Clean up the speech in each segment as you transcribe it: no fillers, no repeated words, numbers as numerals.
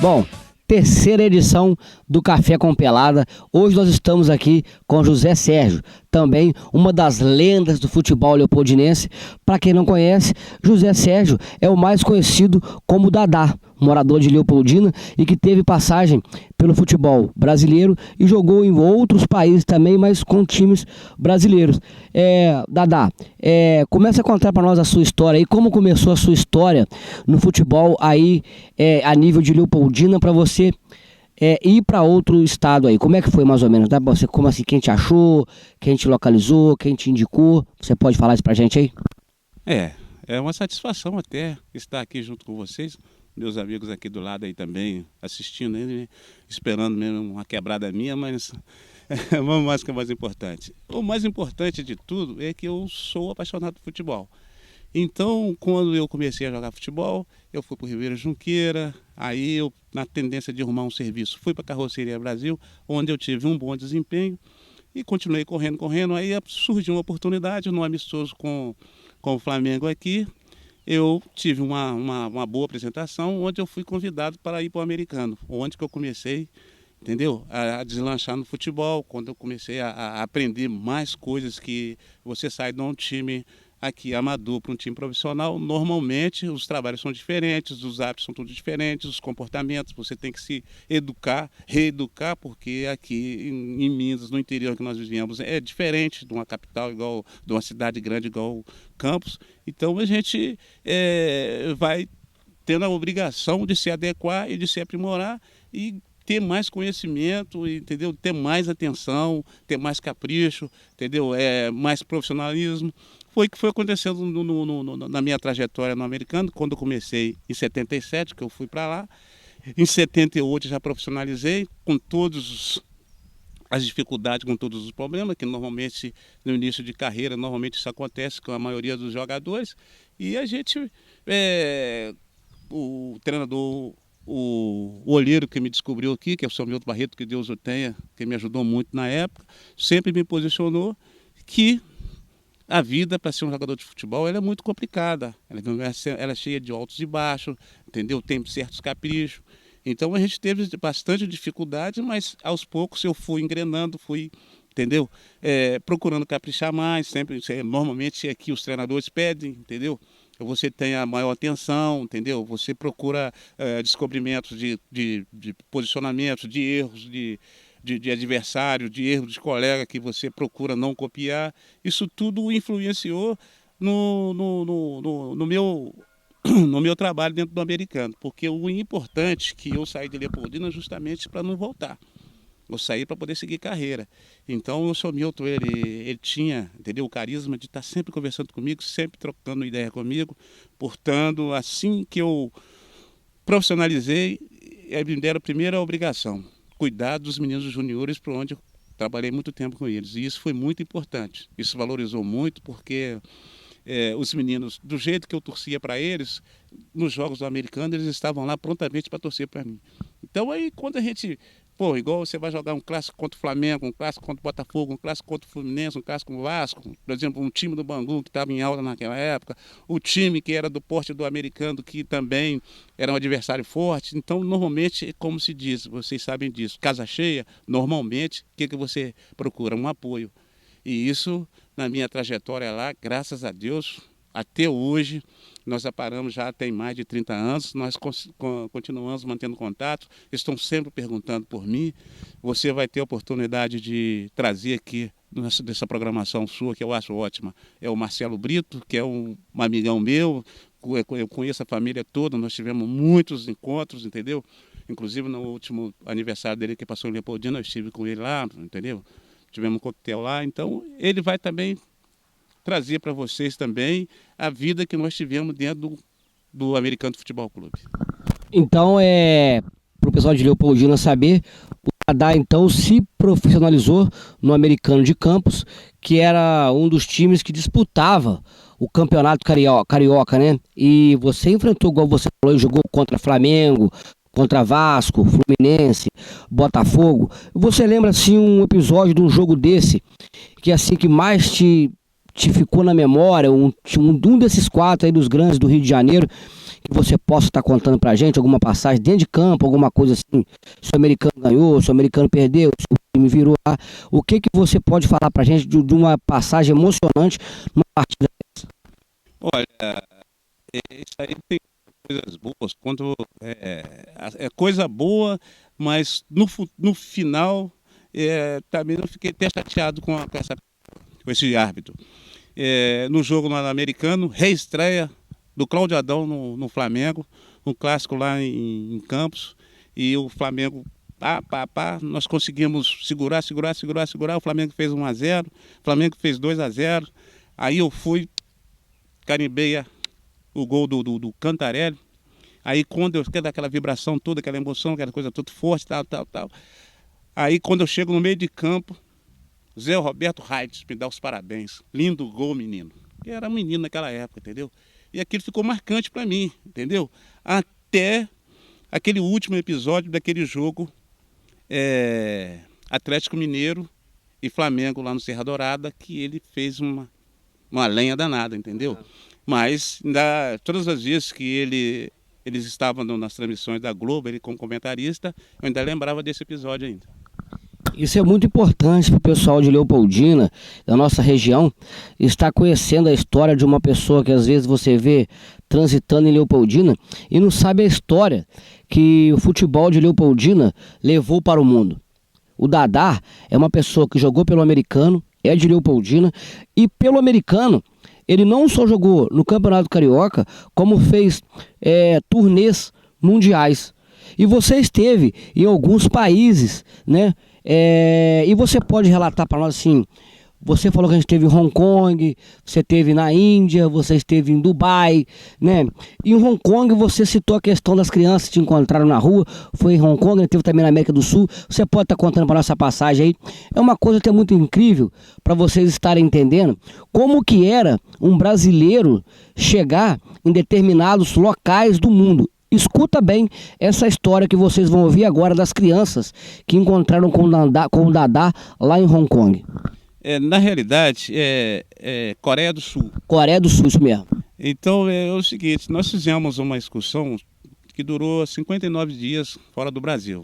Bom, terceira edição do Café com Pelada. Hoje nós estamos aqui com José Sérgio, também uma das lendas do futebol leopoldinense. Para quem não conhece, José Sérgio é o mais conhecido como Dadá, morador de Leopoldina e que teve passagem pelo futebol brasileiro e jogou em outros países também, mas com times brasileiros. Dadá, começa a contar para nós a sua história aí, como começou a sua história no futebol aí a nível de Leopoldina para você ir para outro estado aí. Como é que foi mais ou menos? Dá pra você, como assim, quem te achou, quem te localizou, quem te indicou? Você pode falar isso pra gente aí? É uma satisfação até estar aqui junto com vocês, meus amigos aqui do lado aí também, assistindo ele, esperando mesmo uma quebrada minha, mas vamos mais que é o mais importante. O mais importante de tudo é que eu sou apaixonado por futebol. Então, quando eu comecei a jogar futebol, eu fui para o Ribeiro Junqueira, aí eu, na tendência de arrumar um serviço, fui para a Carroceria Brasil, onde eu tive um bom desempenho e continuei correndo. Aí surgiu uma oportunidade no amistoso com o Flamengo aqui. Eu tive uma boa apresentação, onde eu fui convidado para ir para o Americano, onde que eu comecei, entendeu? A deslanchar no futebol, quando eu comecei a aprender mais coisas, que você sai de um time aqui amador para um time profissional. Normalmente os trabalhos são diferentes, os hábitos são todos diferentes, os comportamentos, você tem que se educar, reeducar, porque aqui em Minas, no interior que nós vivemos, é diferente de uma capital igual, de uma cidade grande igual Campos. Então a gente vai tendo a obrigação de se adequar e de se aprimorar e ter mais conhecimento, entendeu? Ter mais atenção, ter mais capricho, entendeu? Mais profissionalismo. Foi o que foi acontecendo na minha trajetória no Americano, quando eu comecei em 77, que eu fui para lá. Em 78 já profissionalizei, com todas as dificuldades, com todos os problemas, que normalmente no início de carreira, normalmente isso acontece com a maioria dos jogadores. E a gente, o treinador, o olheiro que me descobriu aqui, que é o seu Milton Barreto, que Deus o tenha, que me ajudou muito na época, sempre me posicionou que a vida para ser um jogador de futebol ela é muito complicada, ela é cheia de altos e baixos, entendeu? Tem certos caprichos. Então a gente teve bastante dificuldade, mas aos poucos eu fui engrenando, entendeu? Procurando caprichar mais, sempre, normalmente aqui os treinadores pedem, entendeu? Você tem a maior atenção, entendeu? Você procura descobrimentos de posicionamentos, de erros, de adversário, de erros de colega que você procura não copiar. Isso tudo influenciou no meu trabalho dentro do Americano, porque o importante que eu saí de Leopoldina justamente para não voltar. Eu saí para poder seguir carreira. Então o senhor Milton, ele tinha, entendeu, o carisma de estar sempre conversando comigo, sempre trocando ideia comigo. Portanto, assim que eu profissionalizei, me deram a primeira obrigação, cuidar dos meninos juniores, por onde eu trabalhei muito tempo com eles. E isso foi muito importante. Isso valorizou muito, porque os meninos, do jeito que eu torcia para eles, nos jogos do Americano, eles estavam lá prontamente para torcer para mim. Então aí quando a gente, igual você vai jogar um clássico contra o Flamengo, um clássico contra o Botafogo, um clássico contra o Fluminense, um clássico com o Vasco, por exemplo, um time do Bangu que estava em alta naquela época, o time que era do porte do Americano, que também era um adversário forte. Então, normalmente, como se diz, vocês sabem disso, casa cheia, normalmente, o que você procura? Um apoio. E isso, na minha trajetória lá, graças a Deus, até hoje, nós aparamos já tem mais de 30 anos, nós continuamos mantendo contato, estão sempre perguntando por mim. Você vai ter a oportunidade de trazer aqui, dessa programação sua, que eu acho ótima, é o Marcelo Brito, que é um amigão meu, eu conheço a família toda, nós tivemos muitos encontros, entendeu? Inclusive no último aniversário dele que passou em Leopoldina, eu estive com ele lá, entendeu? Tivemos um coquetel lá, então ele vai também trazer para vocês também a vida que nós tivemos dentro do Americano Futebol Clube. Então, para o pessoal de Leopoldina saber, o Dadá então se profissionalizou no Americano de Campos, que era um dos times que disputava o campeonato carioca, né? E você enfrentou, igual você falou, jogou contra Flamengo, contra Vasco, Fluminense, Botafogo. Você lembra assim um episódio de um jogo desse que assim que mais te ficou na memória, um desses quatro aí dos grandes do Rio de Janeiro, que você possa estar contando pra gente, alguma passagem dentro de campo, alguma coisa assim, se o americano ganhou, se o americano perdeu, se o time virou lá, o que que você pode falar pra gente de uma passagem emocionante numa partida? Olha, isso aí tem coisas boas, quando é coisa boa, mas no final também eu fiquei até chateado com esse árbitro. No jogo lá no americano, reestreia do Cláudio Adão no Flamengo, um clássico lá em Campos, e o Flamengo, nós conseguimos segurar, o Flamengo fez 1-0, o Flamengo fez 2-0, aí eu fui, carimbei o gol do Cantarelli, aí quando eu quero aquela vibração toda, aquela emoção, aquela coisa toda forte, tal, aí quando eu chego no meio de campo, Zé Roberto Raides me dá os parabéns. Lindo gol, menino. Eu era menino naquela época, entendeu? E aquilo ficou marcante para mim, entendeu? Até aquele último episódio daquele jogo Atlético Mineiro e Flamengo lá no Serra Dourada, que ele fez uma lenha danada, entendeu? Mas todas as vezes que eles estavam nas transmissões da Globo, ele como comentarista, eu ainda lembrava desse episódio ainda. Isso é muito importante para o pessoal de Leopoldina, da nossa região, estar conhecendo a história de uma pessoa que às vezes você vê transitando em Leopoldina e não sabe a história que o futebol de Leopoldina levou para o mundo. O Dadá é uma pessoa que jogou pelo americano, é de Leopoldina, e pelo americano ele não só jogou no Campeonato Carioca, como fez turnês mundiais. E você esteve em alguns países, né? E você pode relatar para nós assim, você falou que a gente esteve em Hong Kong, você esteve na Índia, você esteve em Dubai, né? Em Hong Kong você citou a questão das crianças que te encontraram na rua, foi em Hong Kong, né? Teve também na América do Sul, você pode estar contando para nossa passagem aí. É uma coisa até muito incrível para vocês estarem entendendo como que era um brasileiro chegar em determinados locais do mundo. Escuta bem essa história que vocês vão ouvir agora das crianças que encontraram com o Dadá lá em Hong Kong. Na realidade, Coreia do Sul. Coreia do Sul, isso mesmo. Então, é o seguinte, nós fizemos uma excursão que durou 59 dias fora do Brasil.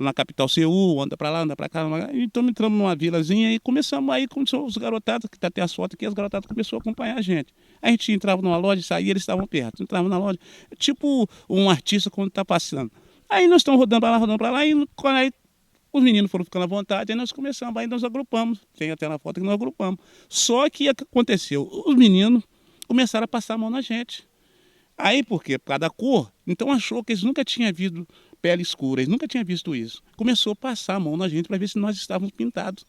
Na capital Seul, anda para lá, anda para cá. Então, entramos numa vilazinha e começamos aí com os garotados, que tá até as fotos aqui, as garotadas começaram a acompanhar a gente. A gente entrava numa loja, saía, eles estavam perto. Entrava na loja, tipo um artista quando está passando. Aí nós estamos rodando para lá, e aí os meninos foram ficando à vontade, aí nós começamos, aí nós agrupamos. Tem até na foto que nós agrupamos. Só que o que aconteceu? Os meninos começaram a passar a mão na gente. Aí por quê? Por causa da cor. Então achou que eles nunca tinham visto pele escura, eles nunca tinham visto isso. Começou a passar a mão na gente para ver se nós estávamos pintados.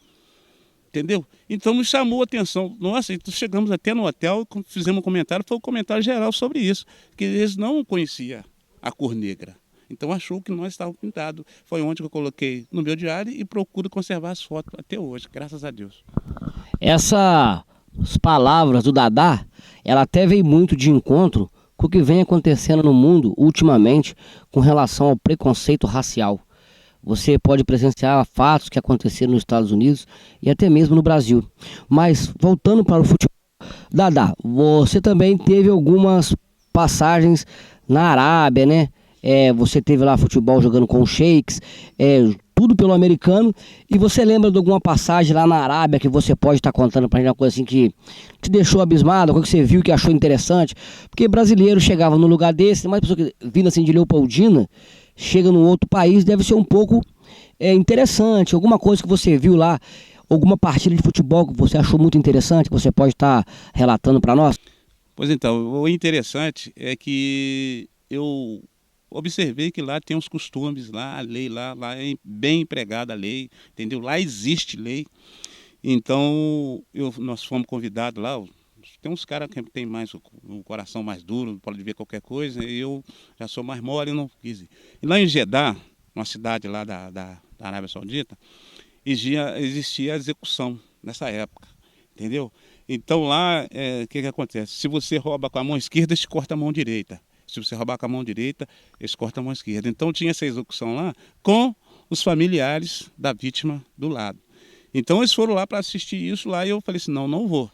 Entendeu? Então nos chamou a atenção. Nossa, então chegamos até no hotel, fizemos um comentário, foi um comentário geral sobre isso, que eles não conheciam a cor negra. Então achou que nós estávamos pintados. Foi onde eu coloquei no meu diário e procuro conservar as fotos até hoje, graças a Deus. Essas palavras do Dadá, ela até veio muito de encontro com o que vem acontecendo no mundo ultimamente com relação ao preconceito racial. Você pode presenciar fatos que aconteceram nos Estados Unidos e até mesmo no Brasil. Mas voltando para o futebol, Dadá, você também teve algumas passagens na Arábia, né? Você teve lá futebol jogando com os sheiks, tudo pelo americano. E você lembra de alguma passagem lá na Arábia que você pode estar contando pra gente, uma coisa assim que te deixou abismado, coisa que você viu que achou interessante? Porque brasileiro chegava num lugar desse, mais pessoa que vindo assim de Leopoldina, chega num outro país, deve ser um pouco interessante. Alguma coisa que você viu lá, alguma partida de futebol que você achou muito interessante, que você pode estar relatando para nós? Pois então, o interessante é que eu observei que lá tem os costumes, lá a lei, lá é bem empregada a lei, entendeu? Lá existe lei. Então, nós fomos convidados lá, tem uns caras que tem mais o coração mais duro, pode ver qualquer coisa, e eu já sou mais mole e não quis ir. E lá em Jeddah, uma cidade lá da Arábia Saudita, existia a execução nessa época, entendeu? Então lá, o que acontece? Se você rouba com a mão esquerda, eles cortam a mão direita. Se você roubar com a mão direita, eles cortam a mão esquerda. Então tinha essa execução lá com os familiares da vítima do lado. Então eles foram lá para assistir isso lá e eu falei assim, não vou.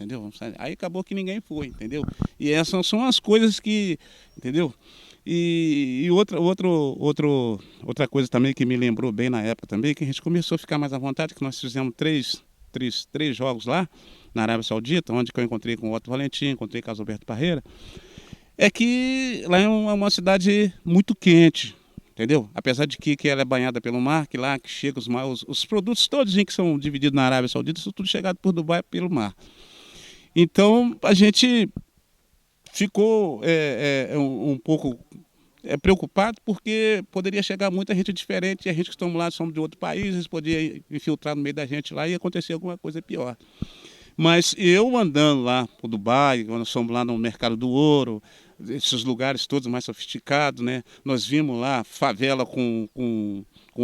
entendeu? Aí acabou que ninguém foi, entendeu? E essas são as coisas que, entendeu? E outra coisa também que me lembrou bem na época também, que a gente começou a ficar mais à vontade, que nós fizemos três jogos lá, na Arábia Saudita, onde eu encontrei com o Otto Valentim, encontrei com o Alberto Parreira, é que lá é uma cidade muito quente, entendeu? Apesar de que ela é banhada pelo mar, que lá que chega os produtos todos que são divididos na Arábia Saudita, são tudo chegado por Dubai pelo mar. Então a gente ficou um pouco preocupado, porque poderia chegar muita gente diferente, e a gente que estamos lá somos de outro país, eles podiam infiltrar no meio da gente lá e acontecer alguma coisa pior. Mas eu andando lá para o Dubai, nós fomos lá no Mercado do Ouro, esses lugares todos mais sofisticados, né? Nós vimos lá favela com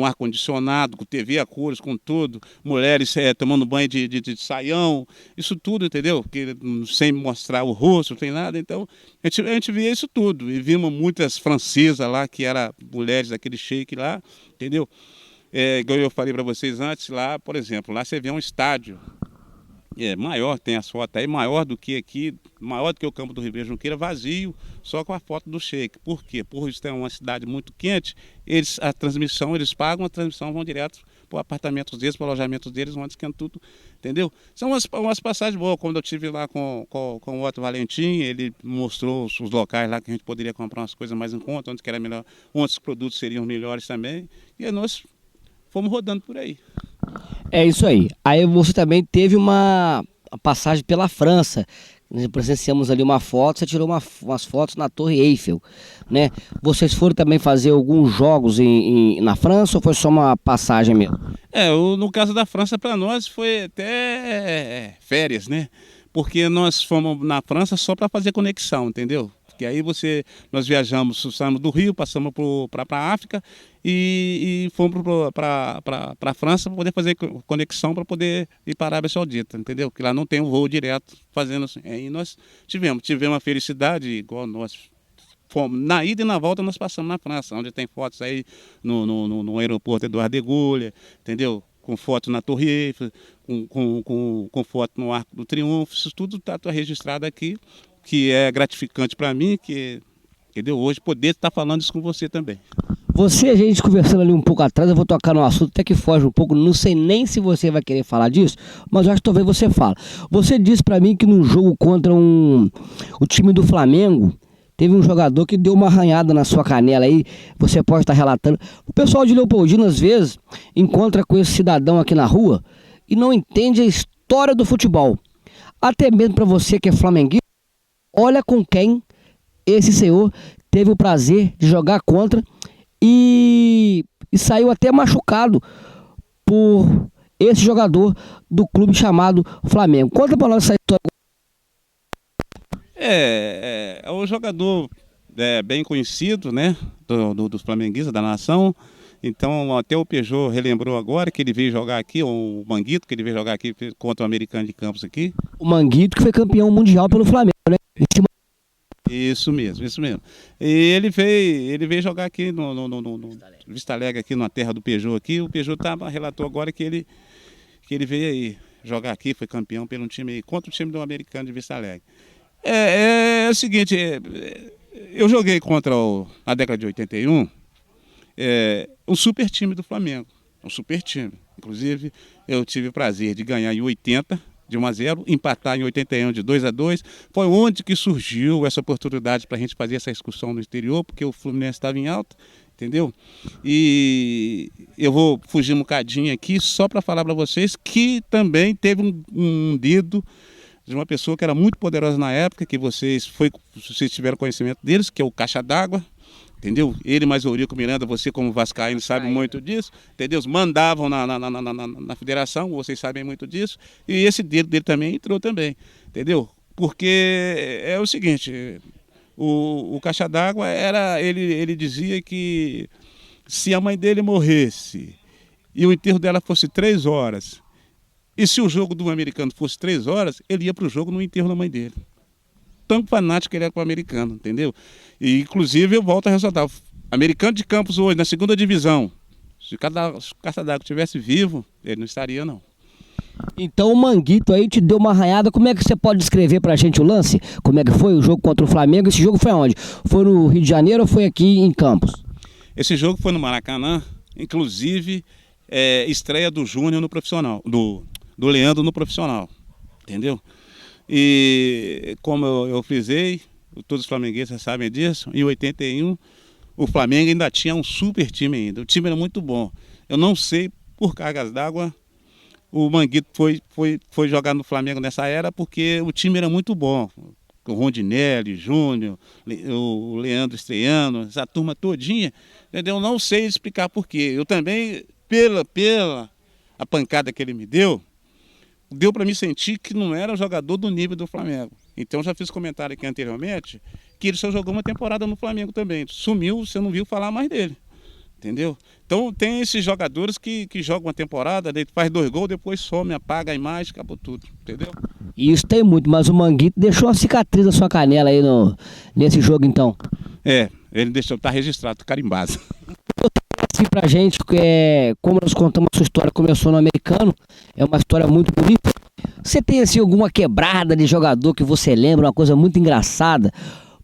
ar-condicionado, com TV a cores, com tudo, mulheres tomando banho de saião, isso tudo, entendeu? Que, sem mostrar o rosto, não tem nada. Então, a gente via isso tudo. E vimos muitas francesas lá, que eram mulheres daquele shake lá, entendeu? Igual eu falei para vocês antes, lá, por exemplo, lá você vê um estádio. Maior, tem as fotos aí, maior do que aqui, maior do que o campo do Ribeiro Junqueira, vazio, só com a foto do Sheik. Por quê? Por isso é uma cidade muito quente, eles pagam a transmissão, vão direto para apartamentos deles, para alojamentos deles, onde esquenta tudo, entendeu? São umas passagens boas. Quando eu estive lá com o Otto Valentim, ele mostrou os locais lá que a gente poderia comprar umas coisas mais em conta, onde que era melhor, onde os produtos seriam melhores também, e nós fomos rodando por aí. É isso aí. Aí você também teve uma passagem pela França. Nós presenciamos ali uma foto, você tirou umas fotos na Torre Eiffel, né? Vocês foram também fazer alguns jogos na França ou foi só uma passagem mesmo? No caso da França, para nós foi até férias, né? Porque nós fomos na França só para fazer conexão, entendeu? Porque aí nós saímos do Rio, passamos para a África e fomos para a França para poder fazer conexão, para poder ir para a Arábia Saudita, entendeu? Porque lá não tem um voo direto fazendo assim. Aí nós tivemos a felicidade, igual nós fomos. Na ida e na volta nós passamos na França, onde tem fotos aí no aeroporto Eduardo de Gaulle, entendeu? Com foto na Torre Eiffel, com foto no Arco do Triunfo, isso tudo está registrado aqui, que é gratificante para mim, entendeu? Hoje poder estar falando isso com você também. A gente conversando ali um pouco atrás, eu vou tocar num assunto até que foge um pouco, não sei nem se você vai querer falar disso, mas eu acho que talvez você fale. Você disse para mim que no jogo contra o time do Flamengo, teve um jogador que deu uma arranhada na sua canela aí, você pode estar relatando. O pessoal de Leopoldina às vezes encontra com esse cidadão aqui na rua e não entende a história do futebol. Até mesmo para você que é flamenguista, olha com quem esse senhor teve o prazer de jogar contra e saiu até machucado por esse jogador do clube chamado Flamengo. Conta para nós essa história. É um jogador bem conhecido, né, dos flamenguistas da nação. Então até o Peugeot relembrou agora que ele veio jogar aqui, o Manguito, que ele veio jogar aqui contra o Americano de Campos aqui. O Manguito que foi campeão mundial pelo Flamengo, né? Isso mesmo. E ele veio jogar aqui no Vista Alegre, aqui na terra do Peugeot aqui. O Peugeot relatou agora que ele veio aí jogar aqui, foi campeão pelo time aí, contra o time do Americano de Vista Alegre. É o seguinte, eu joguei na década de 81, um super time do Flamengo, um super time. Inclusive, eu tive o prazer de ganhar em 80, de 1-0, empatar em 81 de 2-2. Foi onde que surgiu essa oportunidade para a gente fazer essa excursão no exterior, porque o Fluminense estava em alta, entendeu? E eu vou fugir um bocadinho aqui só para falar para vocês que também teve um dedo de uma pessoa que era muito poderosa na época, que vocês tiveram conhecimento deles, que é o Caixa d'Água, entendeu? Ele mais Eurico Miranda, você como vascaíno sabe muito disso, entendeu? Mandavam na federação, vocês sabem muito disso, e esse dedo dele também entrou também, entendeu? Porque é o seguinte, o Caixa d'Água ele dizia que se a mãe dele morresse e o enterro dela fosse 3 horas, e se o jogo do americano fosse 3 horas, ele ia para o jogo no enterro da mãe dele. Tão fanático ele era com o americano, entendeu? E, inclusive, eu volto a ressaltar, o Americano de Campos hoje, na 2ª divisão, se o Caixa d'Água estivesse vivo, ele não estaria, não. Então o Manguito aí te deu uma arranhada. Como é que você pode descrever pra gente o lance? Como é que foi o jogo contra o Flamengo? Esse jogo foi onde? Foi no Rio de Janeiro ou foi aqui em Campos? Esse jogo foi no Maracanã, inclusive estreia do Júnior no profissional, do Leandro no profissional, entendeu? E como eu frisei, todos os flamenguistas sabem disso, em 81 o Flamengo ainda tinha um super time ainda, o time era muito bom. Eu não sei por cargas d'água o Manguito foi jogar no Flamengo nessa era, porque o time era muito bom. O Rondinelli, Júnior, o Leandro estreando, essa turma todinha, entendeu? Não sei explicar por quê. Eu também, pela a pancada que ele me deu para me sentir que não era um jogador do nível do Flamengo. Então já fiz comentário aqui anteriormente que ele só jogou uma temporada no Flamengo também. Sumiu, você não viu falar mais dele. Entendeu? Então tem esses jogadores que jogam uma temporada, faz 2 gols, depois some, apaga a imagem, acabou tudo, entendeu? Isso tem muito, mas o Manguito deixou uma cicatriz na sua canela aí nesse jogo então. Ele deixou, tá registrado, carimbado. Assim pra gente, como nós contamos a sua história, começou no americano, é uma história muito bonita. Você tem assim alguma quebrada de jogador que você lembra, uma coisa muito engraçada?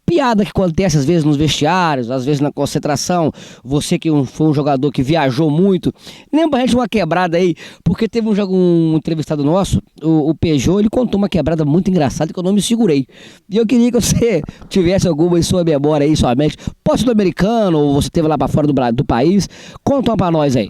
Piada que acontece às vezes nos vestiários, às vezes na concentração. Você que foi um jogador que viajou muito, lembra a gente uma quebrada aí, porque teve um entrevistado nosso, o Peugeot, ele contou uma quebrada muito engraçada que eu não me segurei. E eu queria que você tivesse alguma em sua memória aí, sua mente. Pode ser do americano, ou você esteve lá para fora do país. Conta uma pra nós aí.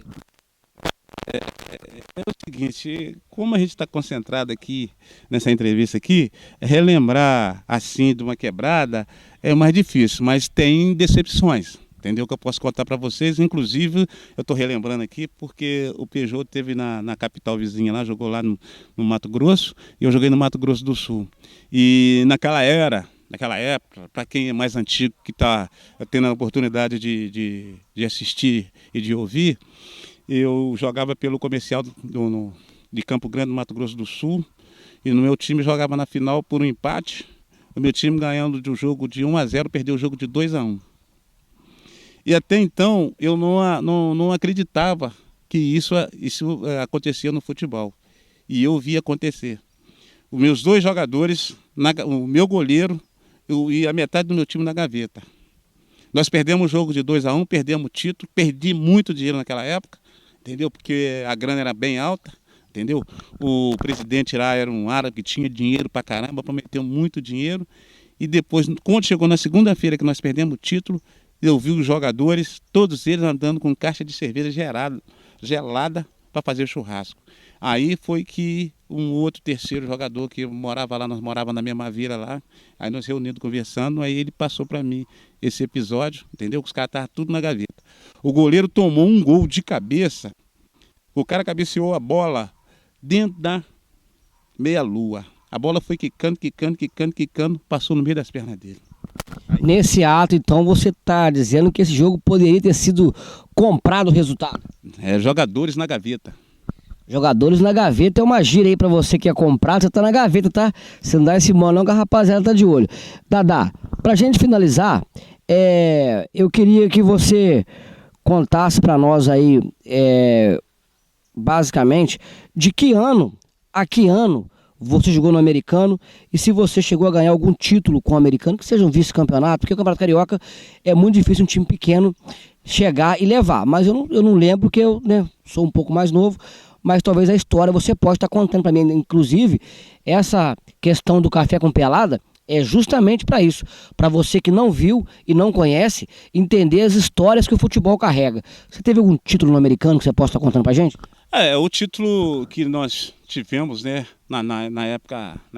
É o seguinte, como a gente está concentrado aqui nessa entrevista aqui, relembrar assim de uma quebrada é mais difícil, mas tem decepções, entendeu? Que eu posso contar para vocês. Inclusive, eu estou relembrando aqui porque o Peugeot teve na capital vizinha lá, jogou lá no Mato Grosso, e eu joguei no Mato Grosso do Sul. E naquela época, para quem é mais antigo, que está tendo a oportunidade de assistir e de ouvir, eu jogava pelo comercial de Campo Grande, no Mato Grosso do Sul, e no meu time jogava na final por um empate. O meu time ganhando de um jogo de 1-0, perdeu o jogo de 2-1. E até então eu não acreditava que isso acontecia no futebol. E eu vi acontecer. Os meus 2 jogadores, o meu goleiro e a metade do meu time na gaveta. Nós perdemos o jogo de 2-1, perdemos o título, perdi muito dinheiro naquela época, entendeu? Porque a grana era bem alta, entendeu? O presidente lá era um árabe que tinha dinheiro pra caramba, prometeu muito dinheiro. E depois, quando chegou na segunda-feira que nós perdemos o título, eu vi os jogadores, todos eles andando com caixa de cerveja gelada para fazer churrasco. Aí foi que um outro terceiro jogador que morava lá, nós morávamos na mesma vila lá, aí nós reunidos conversando, aí ele passou para mim esse episódio, entendeu? Que os caras estavam tudo na gaveta. O goleiro tomou um gol de cabeça, o cara cabeceou a bola dentro da meia-lua. A bola foi quicando, passou no meio das pernas dele. Nesse ato, então, você está dizendo que esse jogo poderia ter sido comprado o resultado? Jogadores na gaveta. Jogadores na gaveta é uma gíria aí pra você que é comprado, você tá na gaveta, tá? Você não dá esse mano não, que a rapaziada tá de olho. Dadá, pra gente finalizar, eu queria que você contasse pra nós aí, basicamente, de que ano a que ano você jogou no americano e se você chegou a ganhar algum título com o americano, que seja um vice-campeonato, porque o Campeonato Carioca é muito difícil um time pequeno chegar e levar. Mas eu não lembro, porque eu sou um pouco mais novo, mas talvez a história você pode estar contando para mim. Inclusive, essa questão do Café com Pelada é justamente para isso, para você que não viu e não conhece, entender as histórias que o futebol carrega. Você teve algum título no americano que você possa estar contando pra gente? O título que nós tivemos, né, na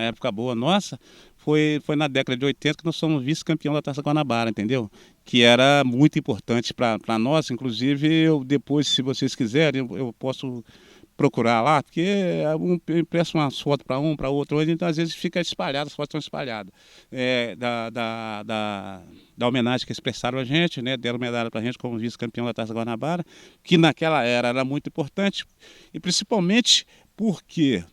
época boa nossa, foi na década de 80 que nós somos vice-campeão da Taça Guanabara, entendeu? Que era muito importante para nós. Inclusive, eu depois, se vocês quiserem, eu posso procurar lá, porque eu impresso umas fotos para um, para outro, então às vezes fica espalhado, as fotos estão espalhadas. Da homenagem que expressaram a gente, né, deram medalha para a gente como vice-campeão da Taça Guanabara, que naquela era muito importante, e principalmente porque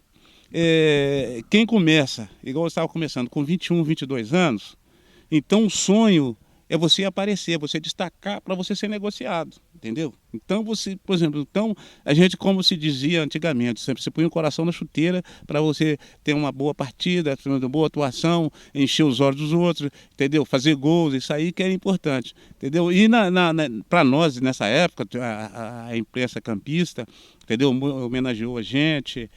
quem começa, igual eu estava começando, com 21, 22 anos, então o sonho é você aparecer, você destacar para você ser negociado. entendeu? Então você, por exemplo, a gente, como se dizia antigamente, sempre se põe o coração na chuteira para você ter uma boa partida, ter uma boa atuação, encher os olhos dos outros, entendeu? Fazer gols, isso aí que era importante, entendeu? E para nós, nessa época, a imprensa campista, entendeu? Homenageou a gente,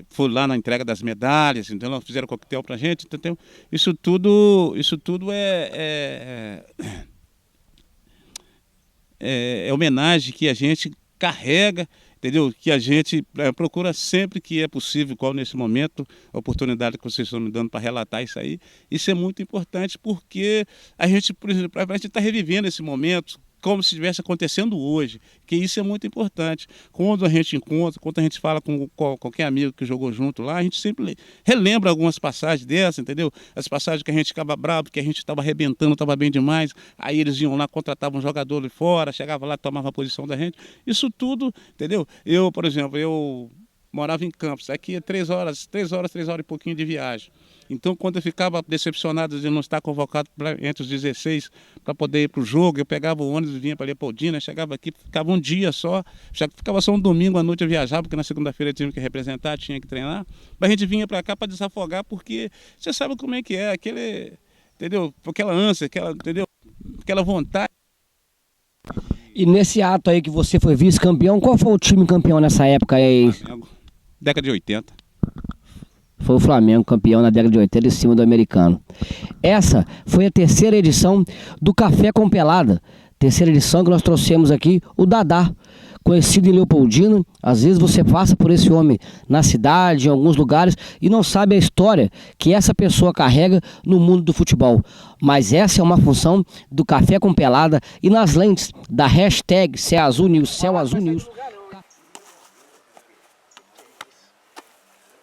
foi lá na entrega das medalhas, então fizeram coquetel pra gente, entendeu? Isso tudo é homenagem que a gente carrega, entendeu? Que a gente procura sempre que é possível, igual nesse momento, a oportunidade que vocês estão me dando para relatar isso aí. Isso é muito importante porque a gente, por exemplo, a gente está revivendo esse momento como se estivesse acontecendo hoje, que isso é muito importante. Quando a gente encontra, quando a gente fala com qualquer amigo que jogou junto lá, a gente sempre relembra algumas passagens dessas, entendeu? As passagens que a gente ficava bravo, que a gente estava arrebentando, estava bem demais, aí eles iam lá, contratavam um jogador de fora, chegava lá, tomava a posição da gente. Isso tudo, entendeu? Eu, por exemplo, eu morava em Campos, aqui é 3 horas e pouquinho de viagem. Então, quando eu ficava decepcionado de não estar convocado entre os 16 para poder ir para o jogo, eu pegava o ônibus e vinha para Leopoldina, chegava aqui, ficava um dia só, ficava só um domingo à noite eu viajava, porque na segunda-feira eu tinha que representar, tinha que treinar, mas a gente vinha para cá para desafogar, porque você sabe como é que é, aquele, entendeu? Aquela ânsia, entendeu? Aquela vontade. E nesse ato aí que você foi vice-campeão, qual foi o time campeão nessa época aí? Flamengo, década de 80. Foi o Flamengo campeão na década de 80 em cima do Americano. Essa foi a terceira edição do Café com Pelada. Terceira edição que nós trouxemos aqui o Dadá, conhecido em Leopoldina. Às vezes você passa por esse homem na cidade, em alguns lugares, e não sabe a história que essa pessoa carrega no mundo do futebol. Mas essa é uma função do Café com Pelada e nas lentes da hashtag Céu Azul News, Céu Azul News.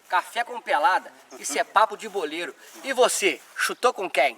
Café com Pelada, isso é papo de boleiro. E você, chutou com quem?